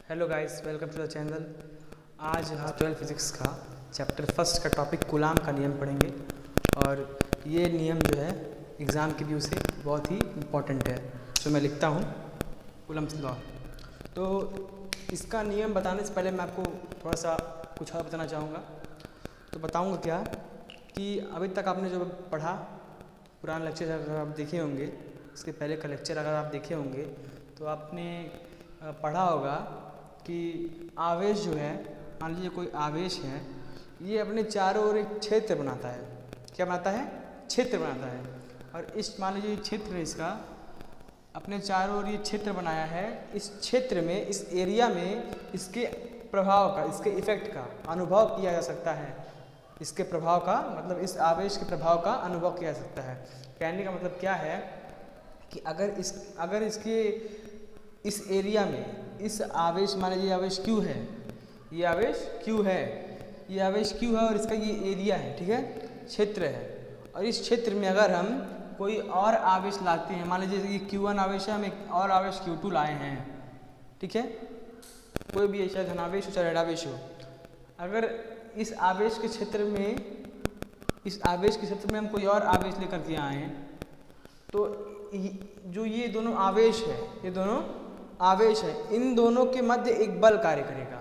Hello guys, welcome to the channel. आज हम 12 physics का चैप्टर फर्स्ट का टॉपिक कूलाम का नियम पढ़ेंगे और ये नियम जो है एग्ज़ाम के व्यू से बहुत ही इम्पॉर्टेंट है। तो मैं लिखता हूँ कूलम्स लॉ। तो इसका नियम बताने से पहले मैं आपको थोड़ा सा कुछ और बताना चाहूँगा। तो बताऊँगा क्या कि अभी तक आपने जो पढ़ा पुराना लेक्चर अगर आप देखे होंगे, इसके पहले का लेक्चर अगर आप देखे होंगे तो आपने पढ़ा होगा कि आवेश जो है, मान लीजिए कोई आवेश है, ये अपने चारों ओर एक क्षेत्र बनाता है। क्या बनाता है? क्षेत्र बनाता है। और इस मान लीजिए क्षेत्र इसका अपने चारों ओर ये क्षेत्र बनाया है। इस क्षेत्र में, इस एरिया में इसके प्रभाव का, इसके इफेक्ट का अनुभव किया जा सकता है। इसके प्रभाव का मतलब इस आवेश के प्रभाव का अनुभव किया जा सकता है। कहने का मतलब क्या है कि अगर इसके इस एरिया में इस आवेश, मान लीजिए आवेश Q है, ये आवेश Q है, ये आवेश Q है और इसका ये एरिया है, ठीक है, क्षेत्र है। और इस क्षेत्र में अगर हम कोई और आवेश लाते हैं, मान लीजिए ये Q1 आवेश है, हम एक और आवेश Q2 लाए हैं, ठीक है, कोई भी ऐसा धनावेश हो चाहे ऋणावेश हो। अगर इस आवेश के क्षेत्र में हम कोई और आवेश लेकर के आए हैं, तो जो ये दोनों आवेश है, ये दोनों आवेश है, इन दोनों के मध्य एक बल कार्य करेगा।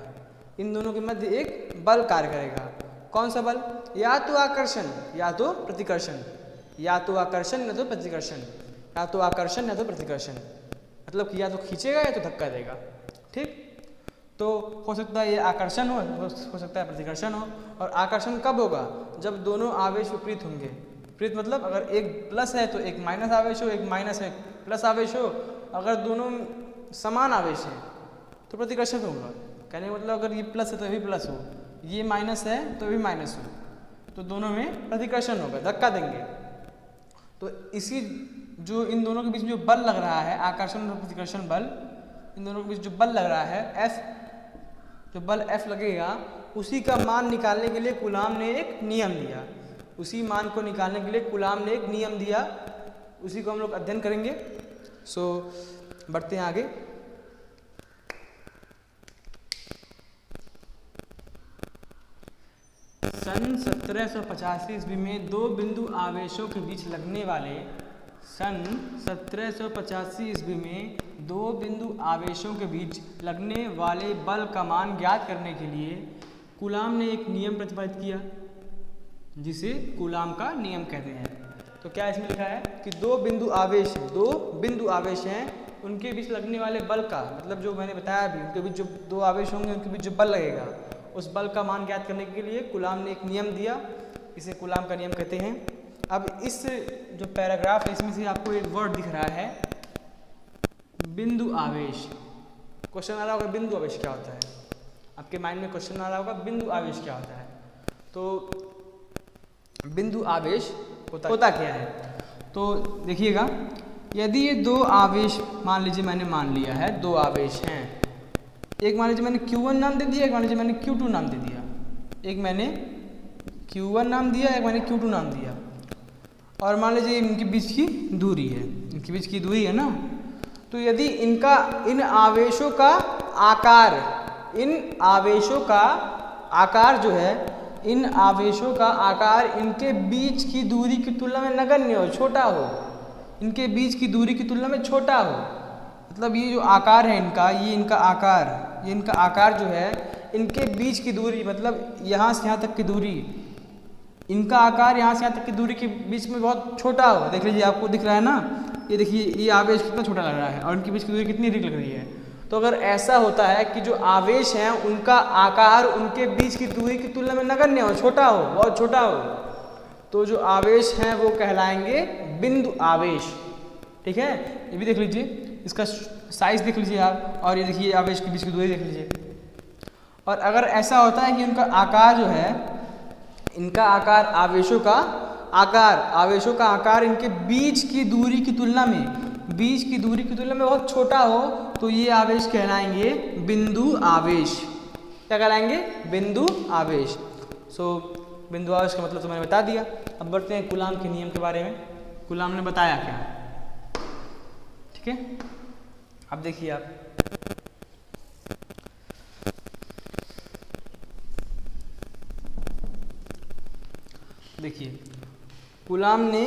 इन दोनों के मध्य एक बल कार्य करेगा। कौन सा बल? या तो आकर्षण या तो प्रतिकर्षण, या तो आकर्षण या तो प्रतिकर्षण, या तो आकर्षण या तो प्रतिकर्षण। मतलब कि या तो खींचेगा या तो धक्का देगा, ठीक। तो हो सकता है ये आकर्षण हो सकता है प्रतिकर्षण हो। और आकर्षण कब होगा? जब दोनों आवेश विपरीत होंगे। विपरीत मतलब अगर एक प्लस है तो एक माइनस आवेश हो, एक माइनस है प्लस आवेश हो। अगर दोनों समान आवेश है तो प्रतिकर्षण होगा। कहने का मतलब अगर ये प्लस है तो ये भी प्लस हो, ये माइनस है तो ये भी माइनस हो, तो दोनों में प्रतिकर्षण होगा, धक्का देंगे। तो इसी जो इन दोनों के बीच में जो बल लग रहा है, आकर्षण और प्रतिकर्षण बल, इन दोनों के बीच जो बल लग रहा है F, जो बल F लगेगा, उसी का मान निकालने के लिए कूलाम ने एक नियम दिया। उसी मान को निकालने के लिए कूलाम ने एक नियम दिया, उसी को हम लोग अध्ययन करेंगे। सो बढ़ते हैं आगे। सन 1785 ईस्वी में दो बिंदु आवेशों के बीच लगने वाले सन 1785 ईस्वी में दो बिंदु आवेशों के बीच लगने वाले बल का मान ज्ञात करने के लिए कूलाम ने एक नियम प्रतिपादित किया, जिसे कूलाम का नियम कहते हैं। तो क्या इसमें लिखा है कि दो बिंदु आवेश हैं, उनके बीच लगने वाले बल का मतलब जो मैंने बताया अभी, उनके बीच जो दो आवेश होंगे उनके बीच जो बल लगेगा, उस बल का मान ज्ञात करने के लिए कूलाम ने एक नियम दिया, इसे कूलाम का नियम कहते हैं। अब इस जो पैराग्राफ है इसमें से आपको एक वर्ड दिख रहा है बिंदु आवेश। क्वेश्चन आ रहा होगा बिंदु आवेश क्या होता है, आपके माइंड में क्वेश्चन आ रहा होगा बिंदु आवेश क्या होता है। तो बिंदु आवेश होता क्या है? तो देखिएगा, यदि ये दो आवेश मान लीजिए मैंने मान लिया है, दो आवेश हैं, एक मान लीजिए मैंने Q1 नाम दे दिया, एक मान लीजिए मैंने Q2 नाम दे दिया, एक मैंने Q1 नाम दिया, एक मैंने Q2 नाम दिया। और मान लीजिए इनके बीच की दूरी है, इनके बीच की दूरी है ना। तो यदि इन आवेशों का आकार जो है, इन आवेशों का आकार इनके बीच की दूरी की तुलना में नगण्य हो, छोटा हो, इनके बीच की दूरी की तुलना में छोटा हो। मतलब ये जो आकार है इनका, ये इनका आकार जो है, इनके बीच की दूरी मतलब यहाँ से यहाँ तक की दूरी, इनका आकार यहाँ से यहाँ तक की दूरी के बीच में बहुत छोटा हो। देख लीजिए, आपको दिख रहा है ना, ये देखिए ये आवेश कितना छोटा लग रहा है और इनके बीच की दूरी कितनी अधिक लग रही है। तो अगर ऐसा होता है कि जो आवेश हैं उनका आकार उनके बीच की दूरी की तुलना में नगण्य हो, छोटा हो, बहुत छोटा हो, तो जो आवेश हैं वो कहलाएंगे बिंदु आवेश, ठीक है। ये भी देख लीजिए, इसका साइज देख लीजिए आप, और ये देखिए आवेश के बीच की दूरी देख लीजिए। और अगर ऐसा होता है कि उनका आकार जो है, इनका आकार आवेशों का आकार इनके बीच की दूरी की तुलना में बहुत छोटा हो, तो ये आवेश कहलाएंगे बिंदु आवेश। क्या कहलाएंगे? बिंदु आवेश। बिंदु आवेश का मतलब तो मैंने बता दिया। अब बढ़ते हैं कूलाम के नियम के बारे में। कूलाम ने बताया क्या, ठीक है। अब देखिए आप, देखिए कूलाम ने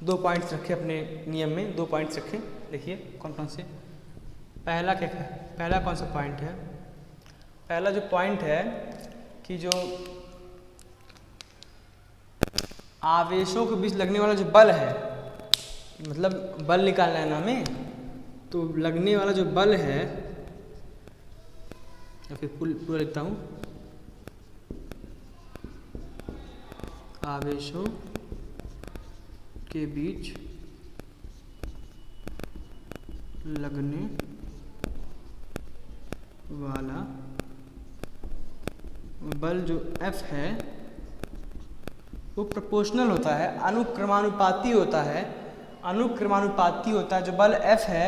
2 पॉइंट्स रखे अपने नियम में, 2 पॉइंट्स रखे। देखिए कौन कौन से। पहला क्या है, पहला कौन सा पॉइंट है, पहला जो पॉइंट है कि जो आवेशों के बीच लगने वाला जो बल है, मतलब बल निकालना है ना हमें, तो लगने वाला जो बल है, या फिर पूरा लिखता हूँ, आवेशों के बीच लगने वाला बल जो F है वो प्रोपोर्शनल होता है, अनुक्रमानुपाती होता है, अनुक्रमानुपाती होता है। जो बल F है,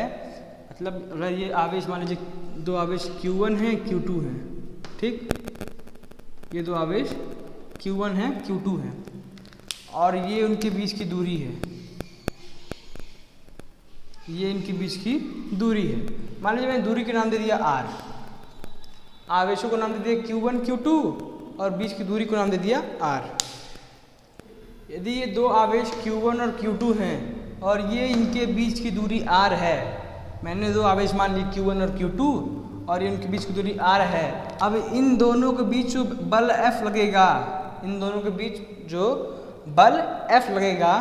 मतलब अगर ये आवेश मान लीजिए 2 आवेश Q1 है Q2 है, ठीक, ये 2 आवेश Q1 है Q2 है और ये उनके बीच की दूरी है, ये इनके बीच की दूरी है। मान लीजिए मैंने दूरी के नाम दे दिया R, आवेशों को नाम दे दिया Q1 Q2 और बीच की दूरी को नाम दे दिया R। यदि ये 2 आवेश Q1 और Q2 हैं और ये इनके बीच की दूरी R है, मैंने 2 आवेश मान ली Q1 और Q2 और ये उनके बीच की दूरी R है। अब इन दोनों के बीच जो बल F लगेगा, इन दोनों के बीच जो बल F लगेगा,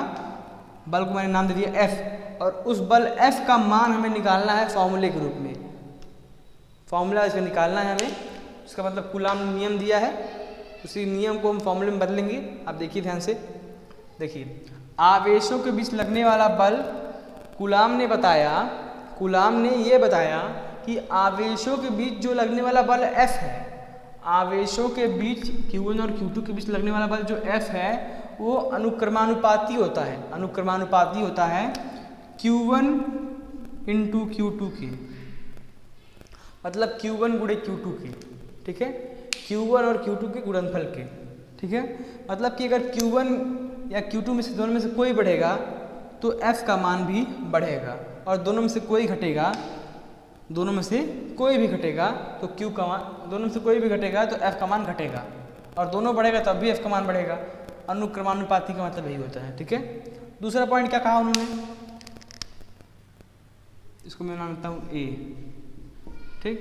बल को मैंने नाम दे दिया F, और उस बल F का मान हमें निकालना है फॉर्मूले के रूप में। फॉर्मूला इसका निकालना है हमें, इसका मतलब कूलाम ने नियम दिया है, उसी नियम को हम फॉर्मूले में बदलेंगे। आप देखिए ध्यान से, देखिए आवेशों के बीच लगने वाला बल कूलाम ने बताया, कूलाम ने ये बताया कि आवेशों के बीच जो लगने वाला बल F है, आवेशों के बीच Q1 और Q2 के बीच लगने वाला बल जो F है वो अनुक्रमानुपाती होता है, अनुक्रमानुपाती होता है Q1 इंटू Q2 के, मतलब Q1 गुणे Q2 के, ठीक है, Q1 और Q2 के गुणनफल के, ठीक है। मतलब कि अगर Q1 या Q2 में से दोनों में से कोई बढ़ेगा तो F का मान भी बढ़ेगा, और दोनों में से कोई घटेगा, दोनों में से कोई भी घटेगा तो Q का मान, दोनों में से कोई भी घटेगा तो F का मान घटेगा, और दोनों बढ़ेगा तब भी F का मान बढ़ेगा। अनुक्रमानुपाती का मतलब यही होता है, ठीक है। दूसरा पॉइंट क्या कहा उन्होंने, इसको मैं नाम देता हूँ A, ठीक।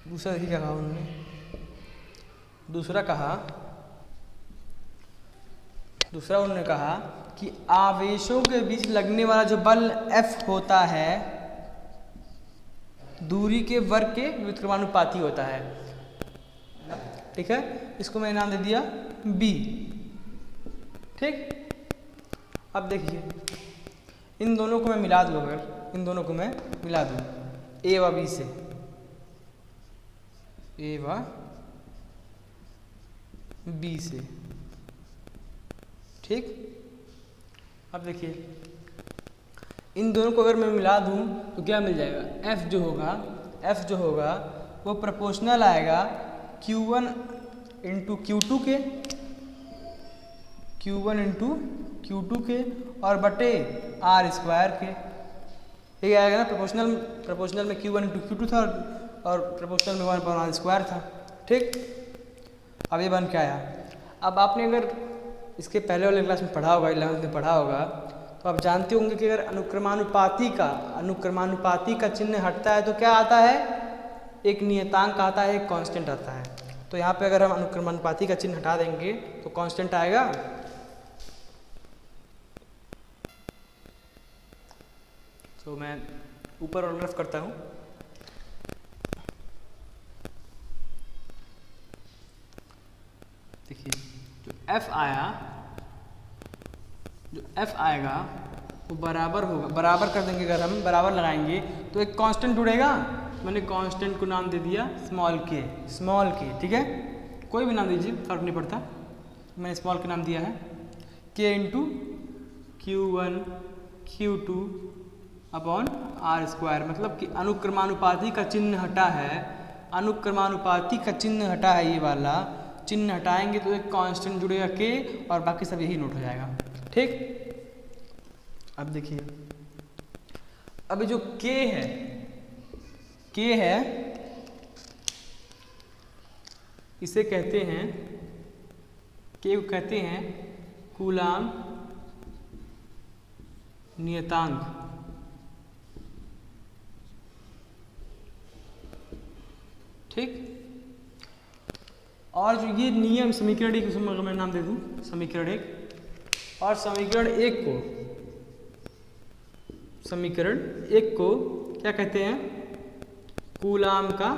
दूसरा देखिए क्या कहा उन्होंने, दूसरा उन्होंने कहा कि आवेशों के बीच लगने वाला जो बल F होता है दूरी के वर्ग के व्युत्क्रमानुपाती होता है, ठीक है। इसको मैंने नाम दे दिया B, ठीक। अब देखिए इन दोनों को मैं मिला दूँ, अगर इन दोनों को मैं मिला दूँ A व B से, A व B से, ठीक। अब देखिए इन दोनों को अगर मैं मिला दूं तो क्या मिल जाएगा, F जो होगा वो प्रोपोर्शनल आएगा Q1 इंटू Q2 के, Q1 इंटू Q2 के और बटे R स्क्वायर के, ये आएगा ना। प्रोपोर्शनल में Q1 इंटू Q2 था और प्रोपोर्शनल में 1/r स्क्वायर था, ठीक। अब ये बन के आया। अब आपने अगर इसके पहले वाले क्लास में पढ़ा होगा, 11th में पढ़ा होगा, तो आप जानते होंगे कि अगर अनुक्रमानुपाती का चिन्ह हटता है तो क्या आता है, एक नियतांक आता है, एक कांस्टेंट आता है। तो यहाँ पे अगर हम अनुक्रमानुपाती का चिन्ह हटा देंगे तो कांस्टेंट आएगा, तो मैं ऊपर और रफ करता हूँ। देखिए जो F आएगा वो बराबर होगा, बराबर कर देंगे, अगर हम बराबर लगाएंगे तो एक कांस्टेंट जुड़ेगा। मैंने कांस्टेंट को नाम दे दिया स्मॉल के, ठीक है, कोई भी नाम दीजिए फर्क नहीं पड़ता, मैंने स्मॉल के नाम दिया है K into Q1 Q2 upon R square. मतलब कि अनुक्रमानुपाती का चिन्ह हटा है, अनुक्रमानुपाती का चिन्ह हटा है, ये वाला चिन्ह हटाएंगे तो एक कांस्टेंट जुड़ेगा K और बाकी सब यही नोट हो जाएगा, ठीक। अब देखिए अभी जो K है इसे कहते हैं के को कहते हैं कूलाम नियतांक। ठीक, और जो ये नियम समीकरण एक, अगर मैं नाम दे दूं समीकरण एक, और समीकरण एक को क्या कहते हैं, कूलाम का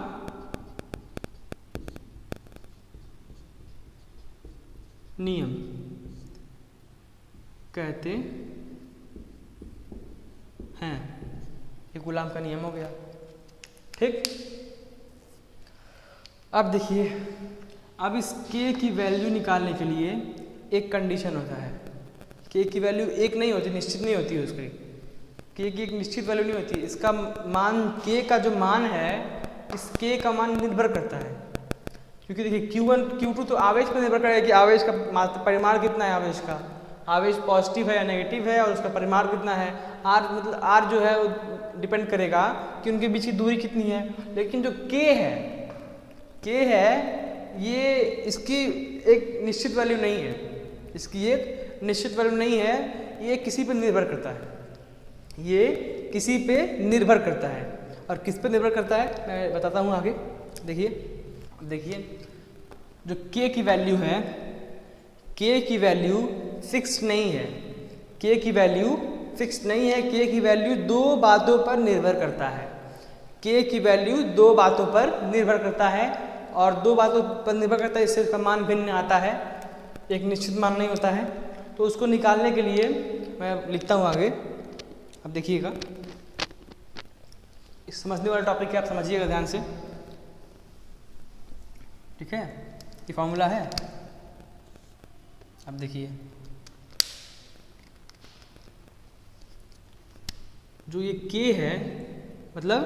नियम कहते हैं। ये कूलाम का नियम हो गया। ठीक, अब देखिए, अब इस k की वैल्यू निकालने के लिए एक कंडीशन होता है। k की वैल्यू एक नहीं होती, निश्चित नहीं होती है उसकी, k की एक निश्चित वैल्यू नहीं होती। इसका मान, k का जो मान है, इस k का मान निर्भर करता है। क्योंकि देखिए Q1 Q2 तो आवेश पर निर्भर करेगा कि आवेश का परिमाण कितना है, आवेश का, आवेश पॉजिटिव है या नेगेटिव है, और उसका परिमाण कितना है। r मतलब r जो है वो डिपेंड करेगा कि उनके बीच की दूरी कितनी है। लेकिन जो k है ये इसकी एक निश्चित वैल्यू नहीं है, इसकी एक निश्चित वैल्यू नहीं है, ये किसी पे निर्भर करता है, ये किसी पे निर्भर करता है। और किस पे निर्भर करता है मैं बताता हूँ आगे। देखिए जो k की वैल्यू है, k की वैल्यू फिक्स्ड नहीं है, k की वैल्यू फिक्स्ड नहीं है, k की वैल्यू दो बातों पर निर्भर करता है। k की वैल्यू दो बातों पर निर्भर करता है, और दो बातों पर निर्भर करता है, इससे उसका मान भिन्न आता है, एक निश्चित मान नहीं होता है। तो उसको निकालने के लिए मैं लिखता हूँ आगे। अब देखिएगा, इस समझने वाला टॉपिक है, आप समझिएगा ध्यान से। ठीक है, ये फॉर्मूला है। अब देखिए, जो ये k है मतलब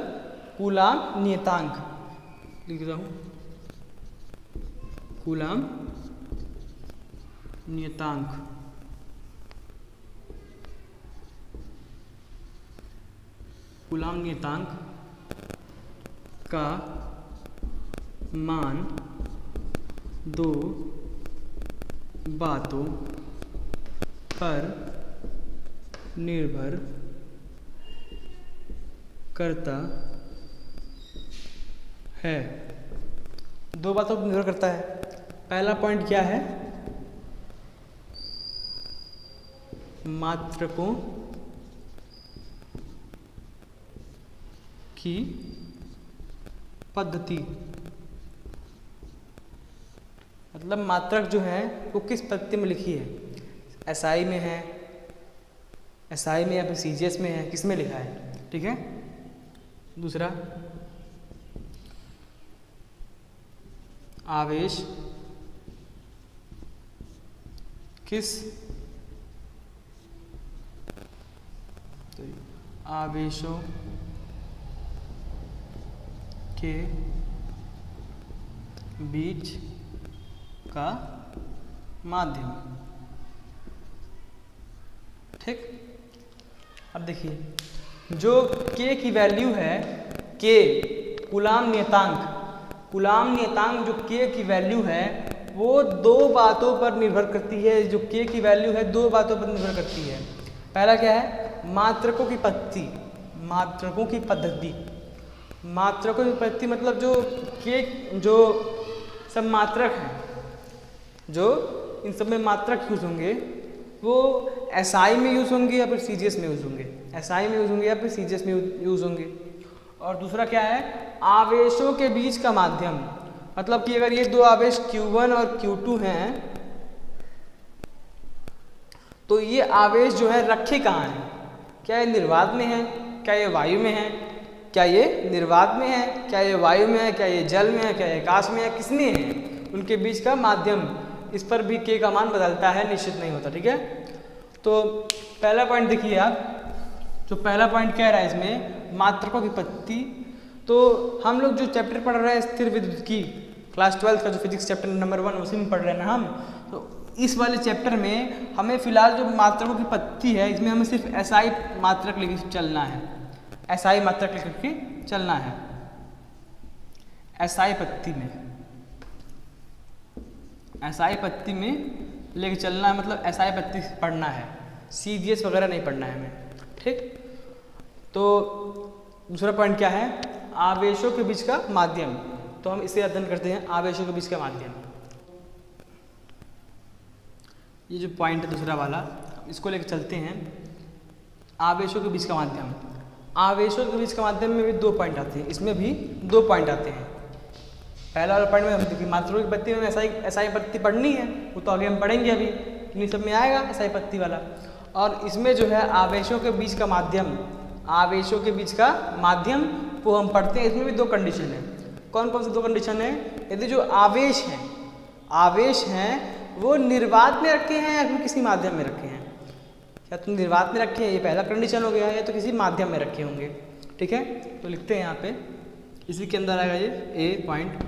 कूलाम नियतांक, लिख रहा हूँ, कूलाम नियतांक। कूलाम नियतांक का मान दो बातों पर निर्भर करता है। दो बातों पर निर्भर करता है। पहला पॉइंट क्या है, मात्रकों की पद्धति, मतलब मात्रक जो है वो किस पद्धति में लिखी है, एसआई में है, एसआई में या फिर सीजीएस में है, किस में लिखा है। ठीक है, दूसरा आवेश किस, तो आवेशों के बीच का माध्यम। ठीक, अब देखिए, जो k की वैल्यू है, k कूलाम नियतांक, कूलाम नियतांक जो k की वैल्यू है वो दो बातों पर निर्भर करती है। जो k की वैल्यू है दो बातों पर निर्भर करती है। पहला क्या है, मात्रकों की पद्धति, मात्रकों की पद्धति, मात्रकों की पद्धति मतलब जो k, जो सब मात्रक हैं, जो इन सब में मात्रक यूज होंगे वो एसआई में यूज होंगे या फिर सीजीएस में यूज होंगे, एसआई में यूज होंगे या फिर सीजीएस में यूज होंगे। और दूसरा क्या है, आवेशों के बीच का माध्यम, मतलब कि अगर ये दो आवेश Q1 और Q2 हैं तो ये आवेश जो है रखे कहाँ हैं, क्या ये निर्वात में है, क्या ये वायु में है, क्या ये निर्वात में है, क्या ये वायु में है, क्या ये जल में है, क्या ये आकाश में है, किसमें है, उनके बीच का माध्यम, इस पर भी k का मान बदलता है, निश्चित नहीं होता। ठीक है, तो पहला पॉइंट देखिए आप, जो पहला पॉइंट कह रहा है इसमें मात्रकों की पद्धति। तो हम लोग जो चैप्टर पढ़ रहे हैं स्थिर विद्युत की, क्लास 12 का जो फिजिक्स चैप्टर नंबर 1 उसी में पढ़ रहे हैं ना हम, तो इस वाले चैप्टर में हमें फिलहाल जो मात्रकों की पद्धति है इसमें हमें सिर्फ एसआई मात्रक लेके चलना है, एसआई मात्रक लेकर के चलना है। एसआई पद्धति में, एसआई पद्धति में लेके चलना है, मतलब SI पद्धति पढ़ना है, CGS वगैरह नहीं पढ़ना है हमें। ठीक, तो दूसरा पॉइंट क्या है, आवेशों के बीच का माध्यम। तो हम इसे अध्ययन करते हैं, आवेशों के बीच का माध्यम। ये जो पॉइंट है दूसरा वाला, इसको लेकर चलते हैं, आवेशों के बीच का माध्यम। आवेशों के बीच का माध्यम में भी 2 पॉइंट आते हैं, इसमें भी 2 पॉइंट आते हैं। पहला वाला पॉइंट में हम देखिए मात्रा की पद्धति में SI पद्धति पढ़नी है, वो तो आगे हम पढ़ेंगे अभी, क्योंकि सब में आएगा SI पद्धति वाला। और इसमें जो है आवेशों के बीच का माध्यम, आवेशों के बीच का माध्यम वो हम पढ़ते हैं। इसमें भी 2 कंडीशन है। कौन कौन से 2 कंडीशन है? यदि जो आवेश हैं वो निर्वात में रखे हैं या फिर किसी माध्यम में रखे हैं। या तो निर्वात में रखे हैं, ये पहला कंडीशन हो गया, या तो किसी माध्यम में रखे होंगे। ठीक है, तो लिखते हैं यहाँ पे, इसी के अंदर आएगा ये A पॉइंट।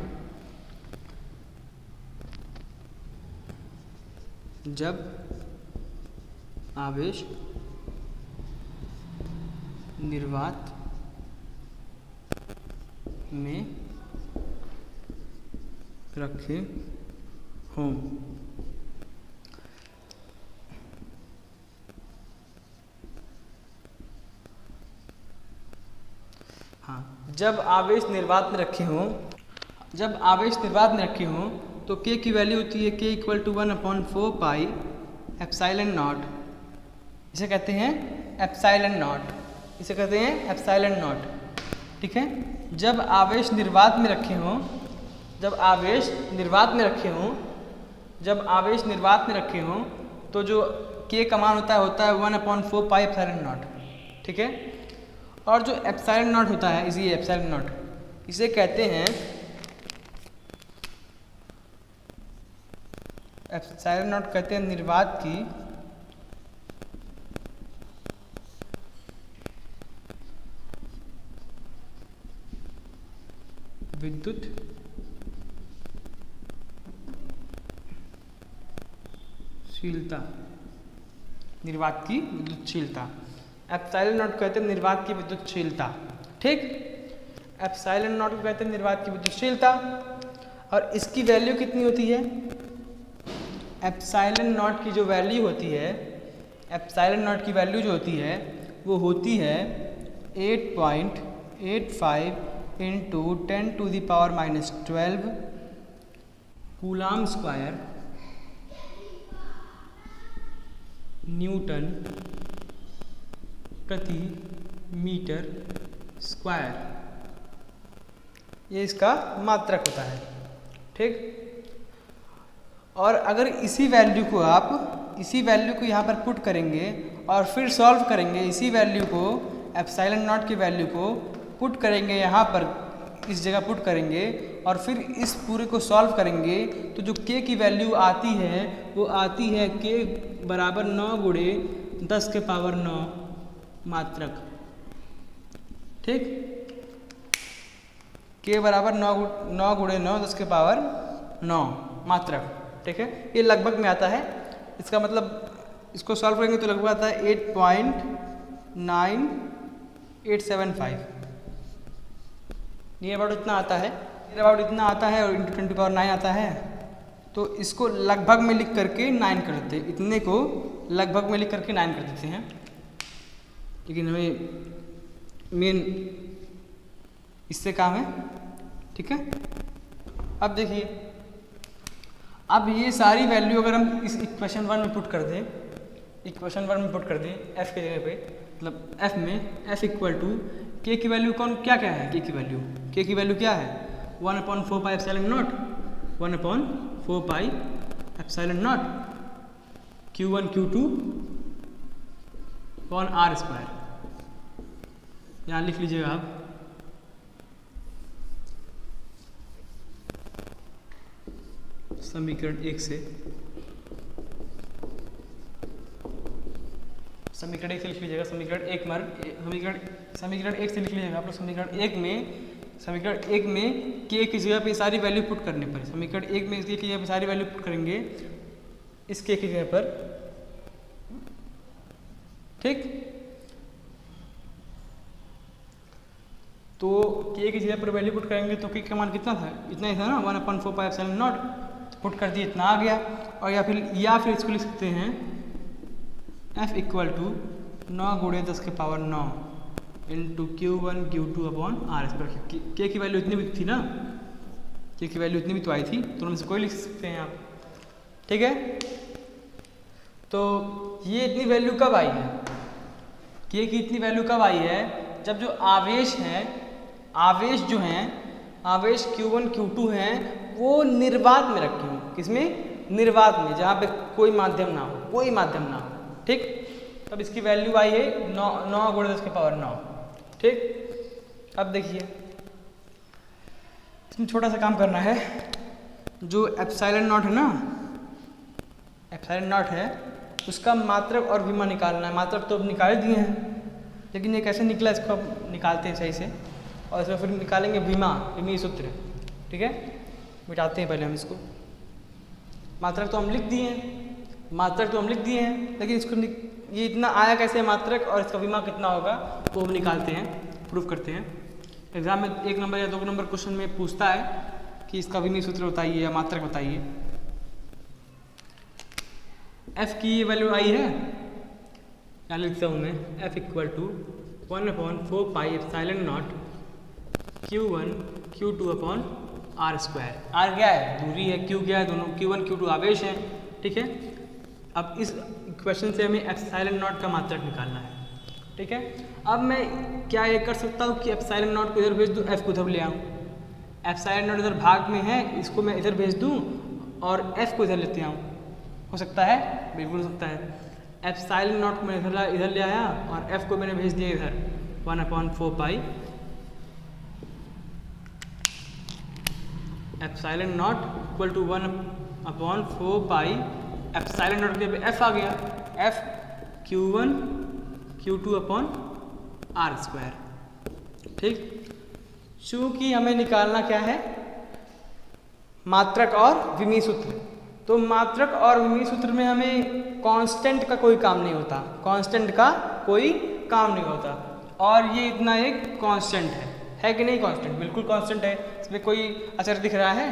जब आवेश निर्वात में रखे हों। हाँ, जब आवेश निर्वात में रखे हों, तो K की वैल्यू होती है K = 1/4 पाई एप्सिलॉन नॉट। इसे कहते हैं एप्सिलॉन नॉट, ठीक है। जब आवेश निर्वात में रखे हों, तो जो K का मान होता है 1/4 पाई एप्सिलॉन नॉट, ठीक है। और जो एप्सिलॉन नॉट होता है, इसी एप्सिलॉन नॉट, इसे कहते हैं निर्वात की विद्युतशीलता। एप्सिलॉन नॉट कहते हैं निर्वात की विद्युतशीलता। ठीक, एप्सिलॉन नॉट को कहते हैं निर्वात की विद्युतशीलता। और इसकी वैल्यू कितनी होती है? एप्सिलॉन नॉट की जो वैल्यू होती है, वो होती है 8.85 × 10⁻⁻12 कूलाम स्क्वायर न्यूटन प्रति मीटर स्क्वायर। ये इसका मात्रक होता है। ठीक, और अगर इसी वैल्यू को यहाँ पर पुट करेंगे और फिर सॉल्व करेंगे, इसी वैल्यू को, एप्सिलॉन नॉट की वैल्यू को पुट करेंगे यहाँ पर, इस जगह पुट करेंगे और फिर इस पूरे को सॉल्व करेंगे, तो जो K की वैल्यू आती है वो आती है K बराबर 9 × 10⁹ मात्रक। ठीक, K बराबर 9 × 9 × 10⁹ मात्रक। ठीक है, ये लगभग में आता है। इसका मतलब इसको सॉल्व करेंगे तो लगभग आता है 8.9875। नियर अबाउट इतना आता है, और × 10⁹ आता है। तो इसको लगभग में लिख करके 9 कर देते हैं, इतने को लगभग में लिख करके 9 कर देते हैं। लेकिन हमें मेन इससे काम है। ठीक है, अब देखिए, अब ये सारी वैल्यू अगर हम इस इक्वेशन 1 में पुट कर दें, F की जगह पे, मतलब F में F = K की वैल्यू क्या है? K की वैल्यू क्या है? 1/4 pi epsilon not, 1/4 pi epsilon naught Q1 Q2 R²। यहाँ लिख लीजिएगा आप। समीकरण 1 से लिख लीजिएगा। समीकरण 1 से लिख लीजिएगा आप लोग। समीकरण 1 में K की जगह पे सारी वैल्यू पुट करने पर, समीकरण 1 में इसकी जगह पे सारी वैल्यू पुट करेंगे इस K की जगह पर। ठीक, तो K की जगह पर वैल्यू पुट करेंगे तो K का मान कितना था? इतना ही था ना, 1/4 पाई एप्सिलॉन नॉट। पुट कर दिए, इतना आ गया। और या फिर इसको लिख सकते हैं F इक्वल टू 9 गुणे 10 के power 9 into Q1 Q2 upon R square. के की वैल्यू इतनी भी थी ना, के की वैल्यू इतनी भी तो आई थी, तो उनमें से कोई लिख सकते हैं आप। ठीक है, तो ये इतनी वैल्यू कब आई है, के की इतनी वैल्यू कब आई है, जब जो आवेश हैं, आवेश जो हैं, आवेश Q1 Q2 हैं वो निर्वात में रखे हों। किसमें? निर्वात में, जहाँ पे कोई माध्यम ना हो, कोई माध्यम ना हो। ठीक, तब इसकी वैल्यू आई है 9 गुणे 10 के पावर 9। ठीक, अब देखिए इसमें छोटा सा काम करना है। जो एप्सिलॉन नॉट है ना, एप्सिलॉन नॉट है, उसका मात्रक और विमा निकालना है। मात्रक तो अब निकाल दिए हैं, लेकिन ये कैसे निकला इसको अब निकालते हैं सही से, और इसमें फिर निकालेंगे विमीय सूत्र। ठीक है, मिटाते हैं पहले हम इसको। मात्रक तो हम लिख दिए हैं, लेकिन इसको ये इतना आया कैसे मात्रक और इसका विमा कितना होगा वो हम निकालते हैं, प्रूफ करते हैं। एग्जाम में 1 नंबर या 2 नंबर क्वेश्चन में पूछता है कि इसका विमीय सूत्र बताइए या मात्रक बताइए। F की ये वैल्यू आई है, यहाँ लिखता हूँ मैं F equal to 1/4 pi epsilon naught Q1 Q2 upon R square. R क्या है? दूरी है। Q क्या है? दोनों Q1 Q2 आवेश है। ठीक है, अब इस क्वेश्चन से हमें एप्सिलॉन नॉट का मात्रक निकालना है। ठीक है, अब मैं क्या ये कर सकता हूँ कि एप्सिलॉन नॉट को इधर भेज दूँ, F को उधर ले आऊँ। एप्सिलॉन नॉट इधर भाग में है, इसको मैं इधर भेज दूँ और F को इधर लेते आऊँ। हो सकता है? बिल्कुल हो सकता है। एप्सिलॉन नॉट को मैं इधर ले आया और F को मैंने भेज दिया इधर 1/4 pi epsilon naught equal to 1/4 pi epsilon naught के F आ गया, F Q1 Q2 upon R square. ठीक, चूंकि हमें निकालना क्या है? मात्रक और विमीय सूत्र। तो मात्रक और विमीय सूत्र में हमें कांस्टेंट का कोई काम नहीं होता, कांस्टेंट का कोई काम नहीं होता। और ये इतना एक कांस्टेंट है कि नहीं? कांस्टेंट, बिल्कुल कांस्टेंट है। इसमें कोई अचर दिख रहा है?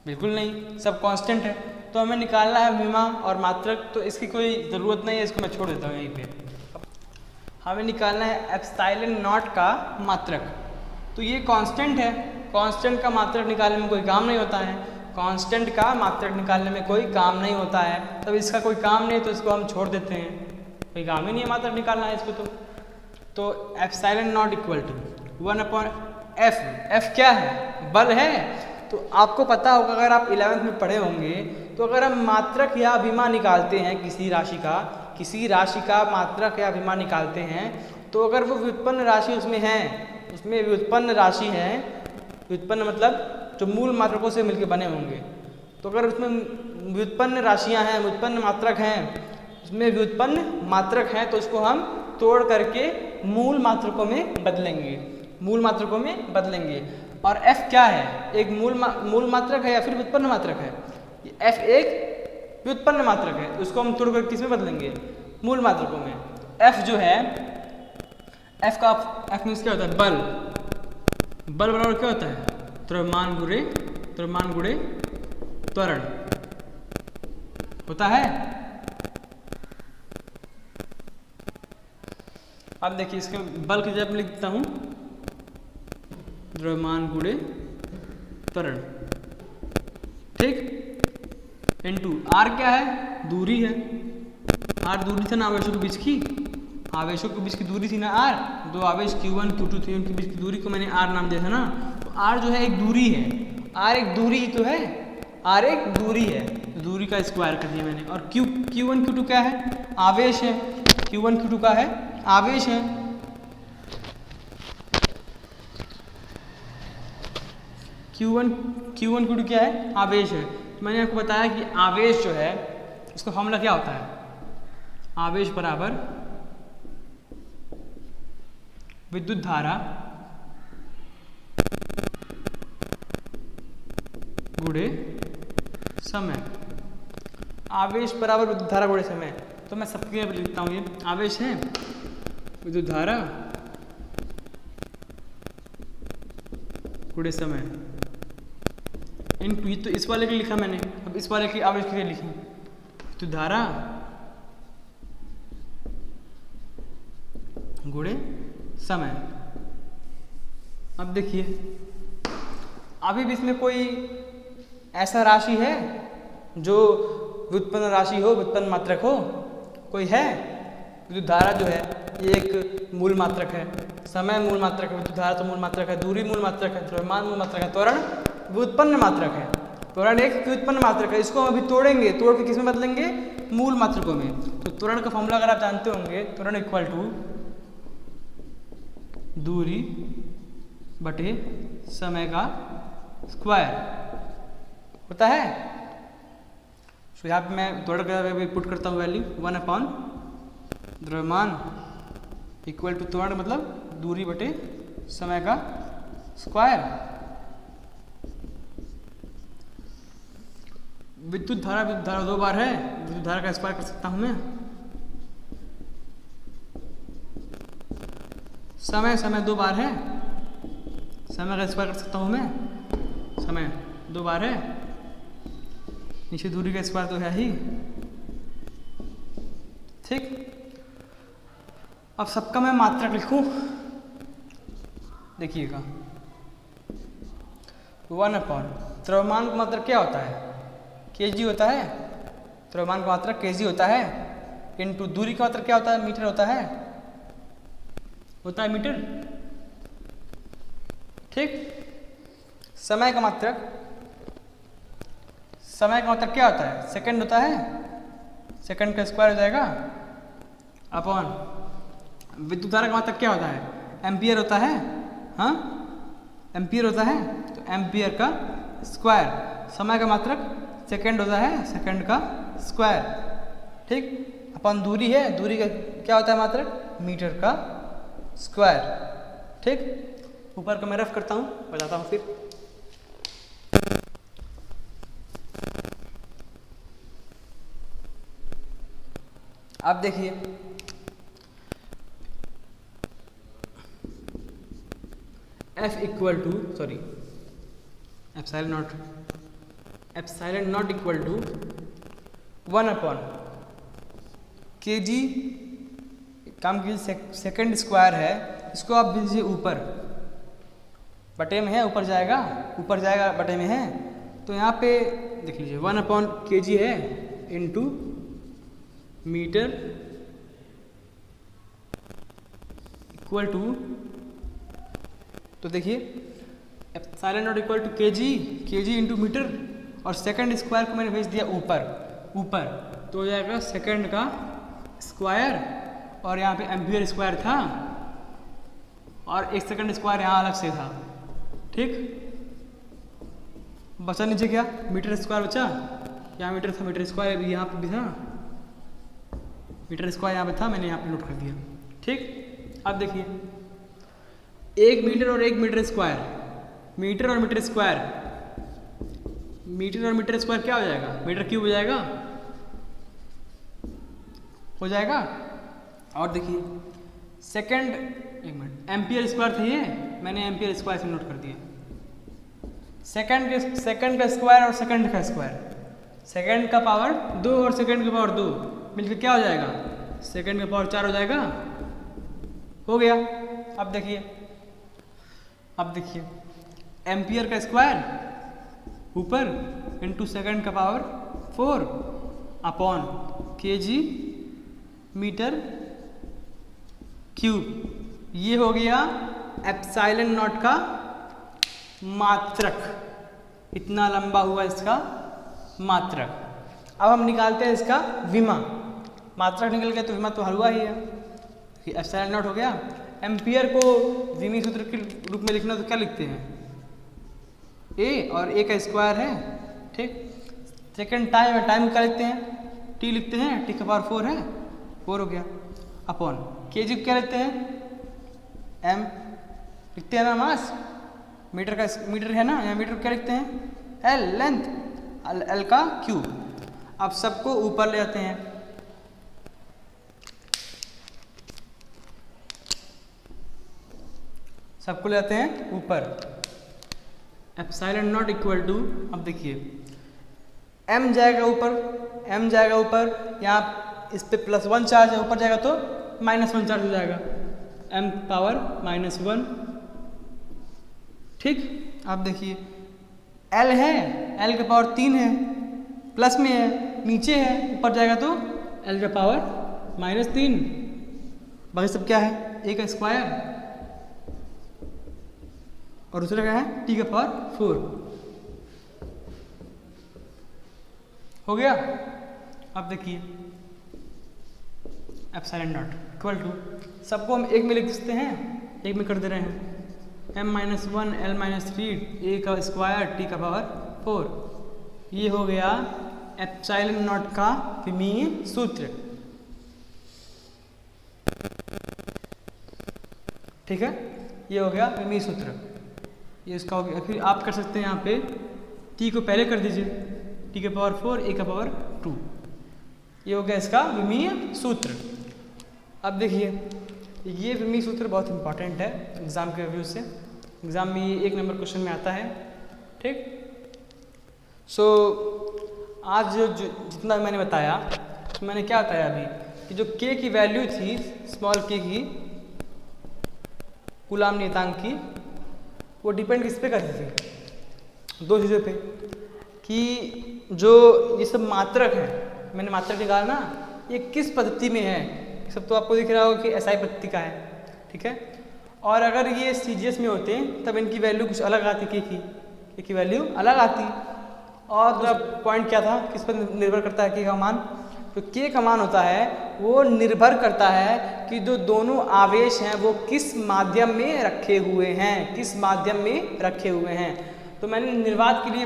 बिल्कुल नहीं, सब कांस्टेंट है। तो हमें निकालना है विमा और मात्रक, तो इसकी कोई ज़रूरत नहीं है, इसको मैं छोड़ देता हूँ यहीं पे। हमें निकालना है एप्सिलॉन नॉट का मात्रक। तो ये कांस्टेंट है, कांस्टेंट का मात्रक निकालने में कोई काम नहीं होता है, कांस्टेंट का मात्रक निकालने में कोई काम नहीं होता है। तब इसका कोई काम नहीं, तो इसको हम छोड़ देते हैं, कोई काम ही नहीं है मात्रक निकालना है इसको। तो epsilon naught equal to 1/f। F क्या है? बल है। तो आपको पता होगा, अगर आप 11वीं में पढ़े होंगे, तो अगर हम मात्रक या विमा निकालते हैं किसी राशि का मात्रक या विमा निकालते हैं, तो अगर वो व्युत्पन्न राशि उसमें है, उसमें व्युत्पन्न राशि है, व्युत्पन्न मतलब जो मूल मात्रकों से मिलकर बने होंगे, तो अगर उसमें व्युत्पन्न राशियां हैं, व्युत्पन्न मात्रक हैं, उसमें व्युत्पन्न मात्रक हैं, तो उसको हम तोड़ करके मूल मात्रकों में बदलेंगे। और F क्या है? एक मूल मात्रक है या फिर व्युत्पन्न मात्रक है? F एक व्युत्पन्न मात्रक है, उसको हम तोड़ कर किस में बदलेंगे? मूल मात्रकों में। F जो है, F मीन्स क्या होता है? बल बराबर क्या होता है? द्रव्यमान गुणे त्वरण होता है। अब देखिए, इसके बल की जगह लिख देता हूँ द्रव्यमान गुणे त्वरण। ठीक, इनटू आर क्या है? दूरी है। आर दूरी था ना आवेशों के बीच की, आवेशों के बीच की दूरी थी ना आर। दो आवेश Q1 Q2 थे, उनके बीच की दूरी को मैंने आर नाम दिया था ना। तो आर जो है एक दूरी है, आर एक दूरी ही तो है, आर एक दूरी है, दूरी का स्क्वायर कर दिया मैंने। और Q1 Q2 क्या है? आवेश है। Q1 Q2 का है आवेश है। Q1 Q2 क्या है? आवेश है। मैंने आपको बताया कि आवेश जो है, इसका फॉर्मूला क्या होता है? आवेश बराबर विद्युत धारा गुणे समय। आवेश बराबर विद्युत धारा गुणे समय। तो मैं सबके यहाँ लिखता हूँ, ये आवेश है, विद्युत धारा गुणे समय इनटू, ये तो इस वाले के लिए लिखा मैंने, अब इस वाले की आवेश के लिए लिखी तो धारा गुणे समय। अब देखिए अभी भी इसमें कोई ऐसा राशि है जो व्युत्पन्न राशि हो, व्युत्पन्न मात्रक हो, कोई है? विद्युत धारा जो है ये एक मूल मात्रक है, समय मूल मात्रक है, विद्युत धारा तो मूल मात्रक है, दूरी मूल मात्रक है, द्रव्यमान मूल मात्रक है, त्वरण व्युत्पन्न मात्रक है। त्वरण एक व्युत्पन्न मात्रक है, इसको हम अभी तोड़ेंगे, तोड़ के किस में बदलेंगे? मूल मात्रकों में। तो त्वरण का फॉर्मूला अगर आप जानते होंगे, त्वरण इक्वल टू दूरी बटे समय का स्क्वायर होता है। तो यहाँ पे मैं त्वरण का पुट करता हूँ वैल्यू 1 अपॉन द्रव्यमान इक्वल टू त्वरण मतलब दूरी बटे समय का स्क्वायर। विद्युत धारा दो बार है, विद्युत धारा का स्क्वायर कर सकता हूँ मैं। समय दो बार है, समय का स्क्वायर कर सकता हूँ मैं, समय दो बार है, नीचे दूरी का स्क्वायर तो है ही। ठीक, अब सबका मैं मात्रक लिखूं, देखिएगा 1 अपॉन द्रव्यमान का मात्रक क्या होता है? केजी होता है, द्रव्यमान का मात्रक केजी होता है, इनटू दूरी का मात्रक क्या होता है? मीटर होता है, मीटर। ठीक, समय का मात्रक क्या होता है? सेकंड होता है, सेकंड का स्क्वायर हो जाएगा अपॉन विद्युत धारा का मात्रक क्या होता है? एम्पियर होता है, हाँ एम्पियर होता है, तो एम्पियर का स्क्वायर। समय का मात्रक सेकंड होता है, सेकंड का स्क्वायर। ठीक, अपन दूरी है, दूरी का क्या होता है मात्रक? मीटर का स्क्वायर। ठीक, ऊपर का मैं रफ करता हूँ, बताता हूँ फिर। अब देखिए F equal to epsilon naught equal to 1 upon K जी, काम कीजिए सेकंड स्क्वायर है, इसको आप दीजिए ऊपर, बटे में है, ऊपर जाएगा बटे में है, तो यहाँ पे देख लीजिए 1 अपॉन के जी है इंटू मीटर इक्वल टू, तो देखिए एप्सिलॉन नॉट इक्वल टू के जी इंटू मीटर, और सेकंड स्क्वायर को मैंने भेज दिया ऊपर, तो हो जाएगा सेकंड का स्क्वायर, और यहाँ पे एम्पियर स्क्वायर था, और एक सेकंड स्क्वायर यहाँ अलग से था। ठीक, बचा नीचे क्या? मीटर स्क्वायर बचा, यहाँ मीटर था, मीटर स्क्वायर भी यहाँ पे भी था, मीटर स्क्वायर यहाँ पे था, मैंने यहाँ पे नोट कर दिया। ठीक, अब देखिए 1 मीटर और 1 मीटर स्क्वायर, मीटर और मीटर स्क्वायर क्या हो जाएगा? मीटर क्यूब हो जाएगा। और देखिए सेकंड, एक मिनट, एम्पियर स्क्वायर था ये, मैंने एम्पियर स्क्वायर से नोट कर दिया। सेकंड का स्क्वायर और सेकंड का स्क्वायर, सेकंड का पावर 2 और सेकंड का पावर 2 मिलकर क्या हो जाएगा? सेकंड का पावर 4 हो जाएगा। हो गया। अब देखिए एम्पियर का स्क्वायर ऊपर इंटू सेकंड का power 4 upon kg metre cube, ये हो गया एप्सिलॉन नॉट का मात्रक। इतना लंबा हुआ इसका मात्रक। अब हम निकालते हैं इसका विमा। मात्रक निकल गया तो विमा तो हुआ ही है, एप्सिलॉन नॉट हो गया। एम्पियर को विमी सूत्र के रूप में लिखना तो क्या लिखते हैं? ए, और ए का स्क्वायर है। ठीक, सेकंड टाइम क्या लिखते हैं? टी लिखते हैं, टी का पावर 4 है, 4 हो गया अपॉन केजी क्या लिखते हैं? एम लिखते हैं ना, मास। मीटर है ना, यहाँ मीटर क्या लिखते हैं? एल लेंथ, एल का क्यूब। अब सबको ऊपर ले आते हैं, सबको ले आते हैं ऊपर। एप्सिलॉन नॉट इक्वल टू, अब देखिए m जाएगा ऊपर, यहाँ इस पे +1 चार्ज है, ऊपर जाएगा तो -1 चार्ज हो जाएगा, m पावर -1। ठीक, आप देखिए l है, l का पावर 3 है, प्लस में है, नीचे है, ऊपर जाएगा तो l का पावर -3, बाकी सब क्या है, a का स्क्वायर और दूसरा क्या है t का पावर 4। हो गया। अब देखिए एप्सिलॉन नॉट इक्वल टू, सबको हम एक में लिख सकते हैं, एक में कर दे रहे हैं, m-1 l-3 a का स्क्वायर t का पावर 4। ये हो गया एप्सिलॉन नॉट का विमीय सूत्र। ठीक है, ये हो गया विमीय सूत्र, ये इसका हो गया। फिर आप कर सकते हैं यहाँ पे t को पहले कर दीजिए, t के पावर 4 a का पावर 2, ये हो गया इसका विमीय सूत्र। अब देखिए ये विमीय सूत्र बहुत इंपॉर्टेंट है एग्जाम के व्यू से, एग्जाम में ये 1 नंबर क्वेश्चन में आता है। ठीक, सो आज जो जितना मैंने बताया, तो मैंने क्या बताया अभी कि जो k की वैल्यू थी, स्मॉल k की, कूलाम नियतांक की, वो डिपेंड किस पे करती थी, 2 चीज़ों पे, कि जो ये सब मात्रक है, मैंने मात्रक निकाला ना, ये किस पद्धति में है, सब तो आपको दिख रहा होगा कि SI पद्धति का है। ठीक है, और अगर ये CGS में होते तब इनकी वैल्यू कुछ अलग आती, k की वैल्यू अलग आती। और दूसरा पॉइंट क्या था, किस पर निर्भर करता है k का मान, तो k का मान होता है वो निर्भर करता है कि जो दोनों आवेश हैं वो किस माध्यम में रखे हुए हैं, तो मैंने निर्वात के लिए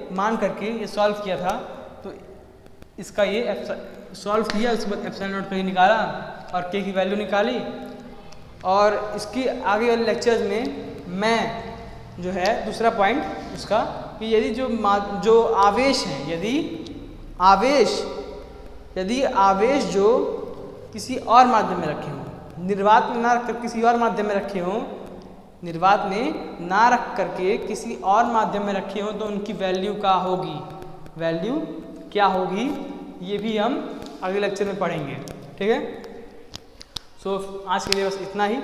मान करके ये सॉल्व किया था, तो इसका ये सॉल्व किया, उसके बाद एप्सिलॉन नॉट का निकाला और k की वैल्यू निकाली। और इसकी आगे वाले लेक्चर्स में मैं जो है दूसरा पॉइंट उसका, कि यदि जो आवेश हैं, यदि आवेश जो किसी और माध्यम में रखे हों, निर्वात में ना रखकर किसी और माध्यम में रखे हों, किसी और माध्यम में रखे हों, तो उनकी वैल्यू क्या होगी, ये भी हम अगले लेक्चर में पढ़ेंगे। ठीक है, सो आज के लिए बस इतना ही।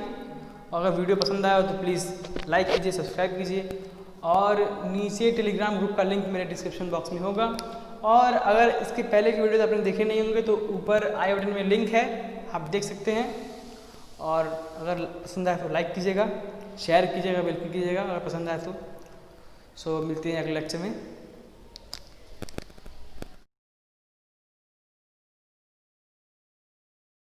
अगर वीडियो पसंद आया हो तो प्लीज़ लाइक कीजिए, सब्सक्राइब कीजिए, और नीचे टेलीग्राम ग्रुप का लिंक मेरे डिस्क्रिप्शन बॉक्स में होगा। और अगर इसके पहले के वीडियो आपने देखे नहीं होंगे तो ऊपर आई बटन में लिंक है, आप देख सकते हैं। और अगर पसंद आए तो लाइक कीजिएगा, शेयर कीजिएगा, बिल्कुल कीजिएगा अगर पसंद आए तो। सो मिलते हैं अगले लेक्चर में।